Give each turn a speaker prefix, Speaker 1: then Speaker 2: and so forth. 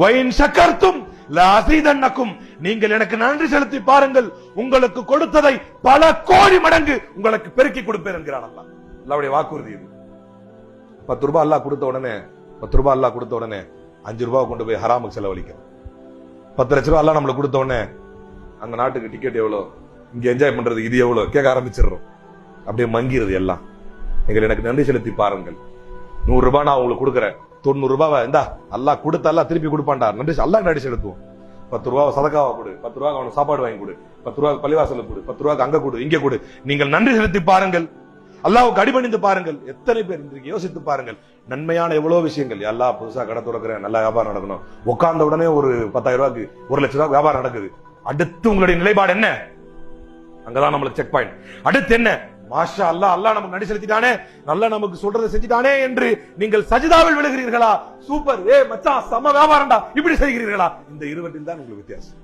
Speaker 1: வயின் சக்கர்த்தும் லஅஸீதன்னக்கும், நீங்கள் எனக்கு நன்றி செலுத்தி பாருங்கள், உங்களுக்கு கொடுத்ததை பல கோடி மடங்கு உங்களுக்கு பெருக்கி கொடுப்பேன் என்கிறான் அல்லாஹ். அல்லாஹ்வுடைய வாக்குறுதி இது. 10 ரூபாய் அல்லாஹ் கொடுத்த உடனே 10 ரூபாய் அல்லாஹ் கொடுத்த உடனே 5 ரூபாய் கொண்டு போய் ஹராமுக்கு செலவழிக்க. 10 லட்சம் ரூபாய் அல்லாஹ் நம்மளுக்கு கொடுத்த உடனே அங்க நாட்டுக்கு டிக்கெட் எவ்வளவு, இங்க என்ஜாய் பண்றது இது எவ்வளவு கேட்க ஆரம்பிச்சிடுறோம். அப்படியே மங்கிறது எல்லாம். நீங்கள் எனக்கு நன்றி செலுத்தி பாருங்கள், 100 ரூபாய் நான் உங்களுக்கு கொடுக்குறேன், 90 ரூபாவை இந்தா அல்லாஹ் கொடுத்த அல்லாஹ் திருப்பி கொடுப்பான்டா, நன்றி அல்லாஹ் நன்றி செலுத்துவோம். 10 ரூபாய் சதக்காவா கொடு, 10 ரூபாய் அவனுக்கு சாப்பாடு வாங்கி கொடு, 10 ரூபாய் பள்ளிவாசலுக்கு கொடு, 10 ரூபாய்க்கு அங்க கொடு, இங்க கொடு. நீங்கள் நன்றி செலுத்தி பாருங்கள், அல்லாஹ்வுக்கு அடிபணிந்து பாருங்கள். எத்தனை பேர் இன்றைக்கு யோசித்து பாருங்கள், நன்மையான எவ்வளவு விஷயங்கள். அல்லாஹ் புதுசா கடை துறக்கிறேன், நல்லா வியாபாரம் நடக்கணும், உட்கார்ந்த உடனே ஒரு 10,000 ரூபாய்க்கு 1 லட்சம் ரூபாய் வியாபாரம் நடக்குது. அடுத்து உங்களுடைய நிலைப்பாடு என்ன? அங்கதான் நம்மளுக்கு செக் பாயிண்ட். அடுத்து என்ன? மாஷா அல்லாஹ், அல்லாஹ் நமக்கு நன்றி செலுத்திட்டானே, நல்லா நமக்கு சொல்றதை செஞ்சிட்டானே என்று நீங்கள் சஜிதாவில் விழுகிறீர்களா? சூப்பர், ஏ மச்சான் செம வியாபாரம்டா, இப்படி செய்கிறீர்களா? இந்த இருவற்றில் தான் உங்களுக்கு வித்தியாசம்.